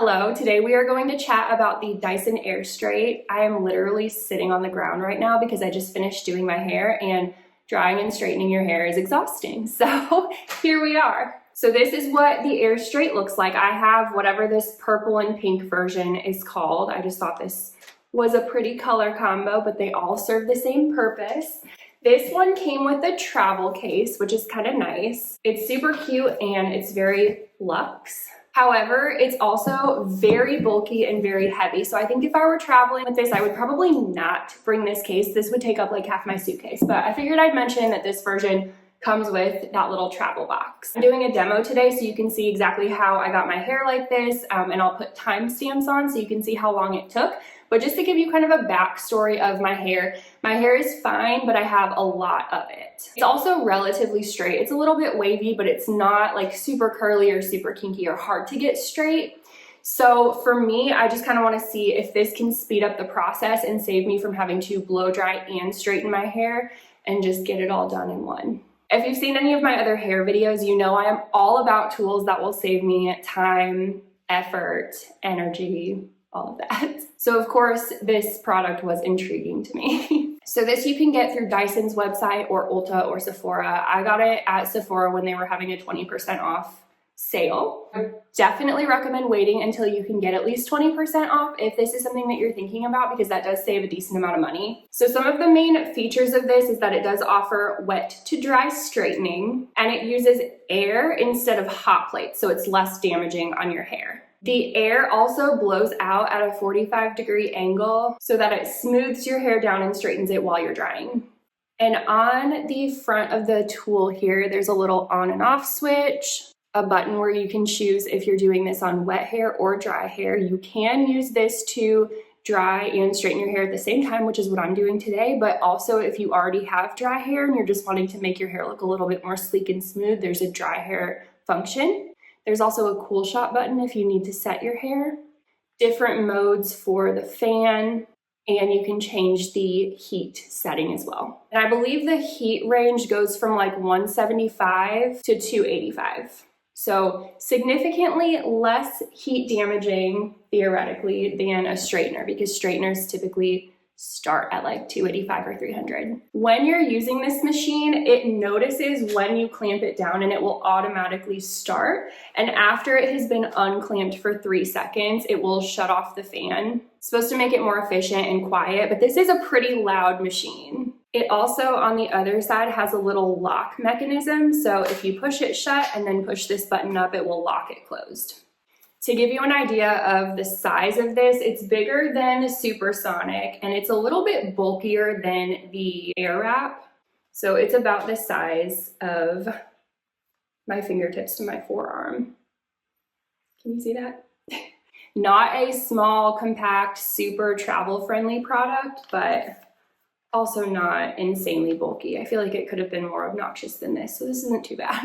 Hello, today we are going to chat about the Dyson Airstrait. I am literally sitting on the ground right now because I just finished doing my hair, and drying and straightening your hair is exhausting. So here we are. So this is what the Airstrait looks like. I have whatever this purple and pink version is called. I just thought this was a pretty color combo, but they all serve the same purpose. This one came with a travel case, which is kind of nice. It's super cute and it's very luxe. However, it's also very bulky and very heavy. So I think if I were traveling with this, I would probably not bring this case. This would take up like half my suitcase, but I figured I'd mention that this version comes with that little travel box. I'm doing a demo today so you can see exactly how I got my hair like this, and I'll put timestamps on so you can see how long it took. But just to give you kind of a backstory of my hair is fine, but I have a lot of it. It's also relatively straight. It's a little bit wavy, but it's not like super curly or super kinky or hard to get straight. So for me, I just kind of want to see if this can speed up the process and save me from having to blow dry and straighten my hair and just get it all done in one. If you've seen any of my other hair videos, you know I am all about tools that will save me time, effort, energy, all of that. So of course, this product was intriguing to me. So this you can get through Dyson's website or Ulta or Sephora. I got it at Sephora when they were having a 20% off sale. I definitely recommend waiting until you can get at least 20% off if this is something that you're thinking about, because that does save a decent amount of money. So some of the main features of this is that it does offer wet to dry straightening, and it uses air instead of hot plates, so it's less damaging on your hair. The air also blows out at a 45-degree angle so that it smooths your hair down and straightens it while you're drying. And on the front of the tool here, there's a little on and off switch, a button where you can choose if you're doing this on wet hair or dry hair. You can use this to dry and straighten your hair at the same time, which is what I'm doing today. But also if you already have dry hair and you're just wanting to make your hair look a little bit more sleek and smooth, there's a dry hair function. There's also a cool shot button if you need to set your hair, different modes for the fan, and you can change the heat setting as well. And I believe the heat range goes from like 175 to 285. So significantly less heat damaging theoretically than a straightener, because straighteners typically start at like 285 or 300. When you're using this machine, it notices when you clamp it down and it will automatically start. And after it has been unclamped for 3 seconds, it will shut off the fan. It's supposed to make it more efficient and quiet, but this is a pretty loud machine. It also, on the other side, has a little lock mechanism. So if you push it shut and then push this button up, it will lock it closed. To give you an idea of the size of this, it's bigger than the Supersonic, and it's a little bit bulkier than the Airwrap. So it's about the size of my fingertips to my forearm. Can you see that? Not a small, compact, super travel-friendly product, but also not insanely bulky. I feel like it could have been more obnoxious than this, so this isn't too bad.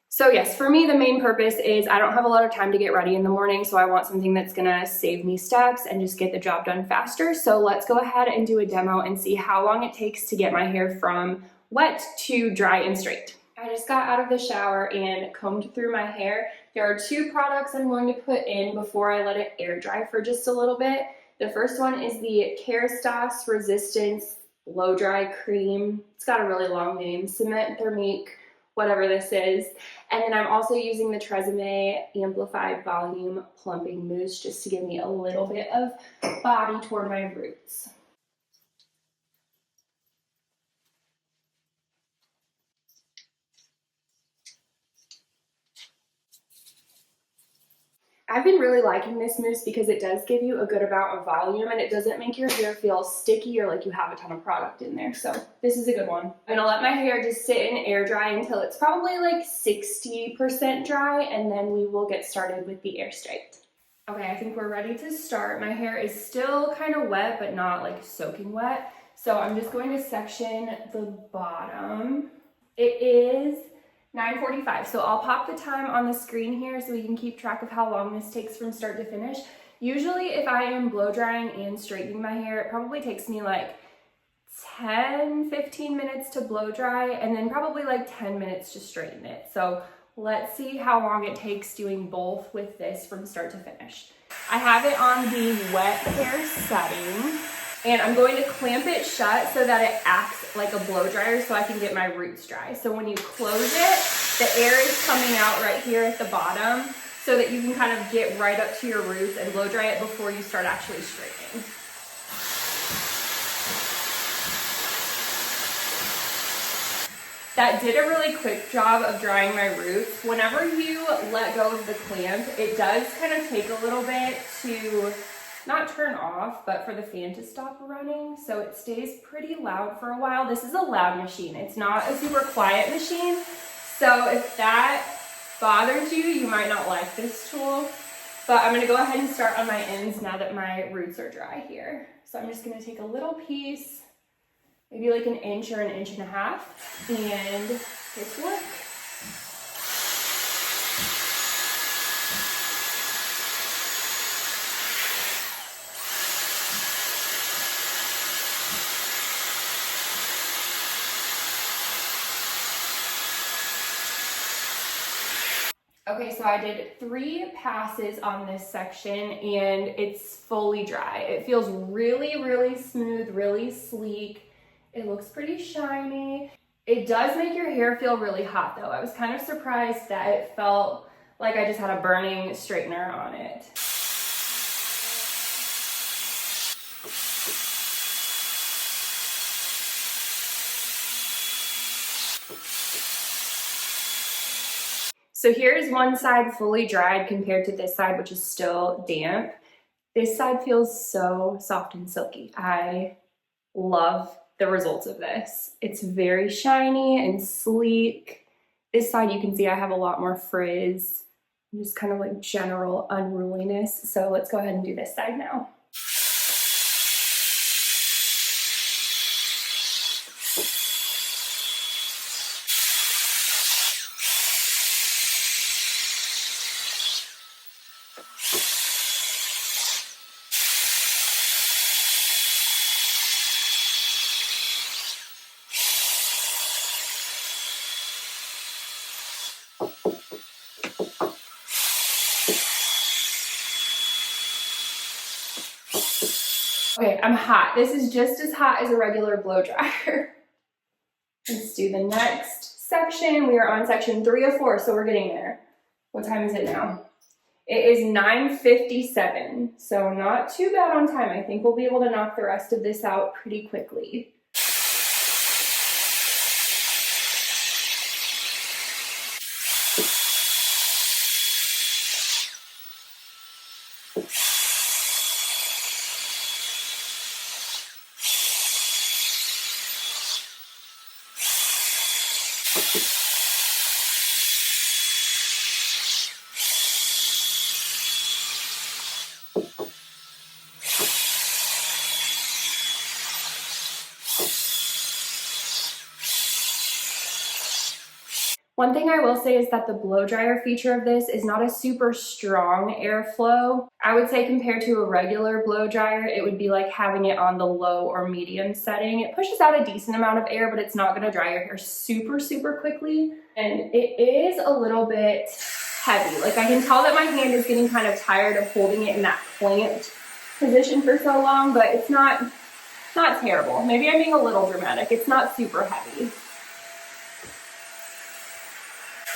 So yes, for me, the main purpose is I don't have a lot of time to get ready in the morning, so I want something that's gonna save me steps and just get the job done faster. So let's go ahead and do a demo and see how long it takes to get my hair from wet to dry and straight. I just got out of the shower and combed through my hair. There are 2 products I'm going to put in before I let it air dry for just a little bit. The first one is the Hairstyling Resistance Blow Dry Cream. It's got a really long name, Cement Thermique, whatever this is. And then I'm also using the Tresemme Amplified Volume Plumping Mousse just to give me a little bit of body toward my roots. I've been really liking this mousse because it does give you a good amount of volume and it doesn't make your hair feel sticky or like you have a ton of product in there. So this is a good one. I'm gonna let my hair just sit and air dry until it's probably like 60% dry, and then we will get started with the Airstrait. Okay, I think we're ready to start. My hair is still kind of wet, but not like soaking wet. So I'm just going to section the bottom. It is 9:45, so I'll pop the time on the screen here so we can keep track of how long this takes from start to finish. Usually if I am blow drying and straightening my hair, it probably takes me like 10-15 minutes to blow dry and then probably like 10 minutes to straighten it. So let's see how long it takes doing both with this from start to finish. I have it on the wet hair setting, and I'm going to clamp it shut so that it acts like a blow dryer so I can get my roots dry. So when you close it, the air is coming out right here at the bottom so that you can kind of get right up to your roots and blow dry it before you start actually straightening. That did a really quick job of drying my roots. Whenever you let go of the clamp, it does kind of take a little bit to not turn off, but for the fan to stop running. So it stays pretty loud for a while. This is a loud machine. It's not a super quiet machine. So if that bothers you, you might not like this tool. But I'm gonna go ahead and start on my ends now that my roots are dry here. So I'm just gonna take a little piece, maybe like an inch or an inch and a half, and get to work. Okay, so I did 3 passes on this section and it's fully dry. It feels really, really smooth, really sleek. It looks pretty shiny. It does make your hair feel really hot though. I was kind of surprised that it felt like I just had a burning straightener on it. So here's one side fully dried compared to this side, which is still damp. This side feels so soft and silky. I love the results of this. It's very shiny and sleek. This side you can see I have a lot more frizz, just kind of like general unruliness. So let's go ahead and do this side now. Okay, I'm hot. This is just as hot as a regular blow dryer. Let's do the next section. We are on section 3 of 4, so we're getting there. What time is it now? It is 9:57, so not too bad on time. I think we'll be able to knock the rest of this out pretty quickly. One thing I will say is that the blow dryer feature of this is not a super strong airflow. I would say compared to a regular blow dryer, it would be like having it on the low or medium setting. It pushes out a decent amount of air, but it's not gonna dry your hair super, super quickly. And it is a little bit heavy. Like I can tell that my hand is getting kind of tired of holding it in that clamped position for so long, but it's not terrible. Maybe I'm being a little dramatic. It's not super heavy.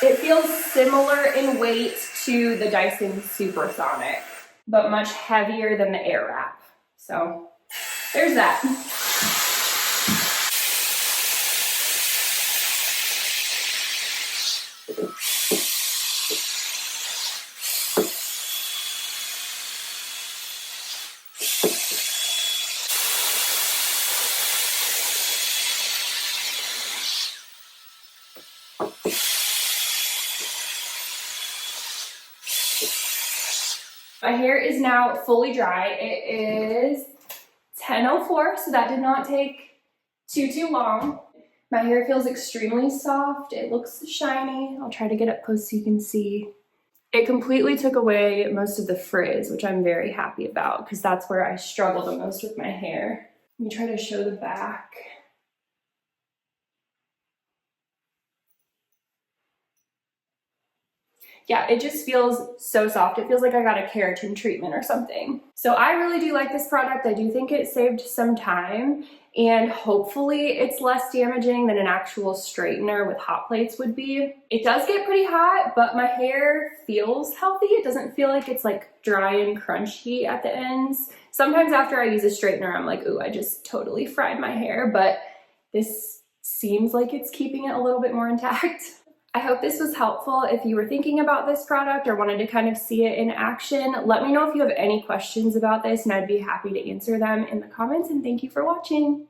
It feels similar in weight to the Dyson Supersonic, but much heavier than the Air Wrap. So there's that. My hair is now fully dry. It is 10:04, so that did not take too long. My hair feels extremely soft. It looks shiny. I'll try to get up close so you can see. It completely took away most of the frizz, which I'm very happy about because that's where I struggle the most with my hair. Let me try to show the back. yeah, it just feels so soft. It feels like I got a keratin treatment or something. So I really do like this product. I do think it saved some time, and hopefully it's less damaging than an actual straightener with hot plates would be. It does get pretty hot, but my hair feels healthy. It doesn't feel like it's like dry and crunchy at the ends. Sometimes after I use a straightener, I'm like, ooh, I just totally fried my hair, but this seems like it's keeping it a little bit more intact. I hope this was helpful. If you were thinking about this product or wanted to kind of see it in action, let me know if you have any questions about this and I'd be happy to answer them in the comments, and thank you for watching.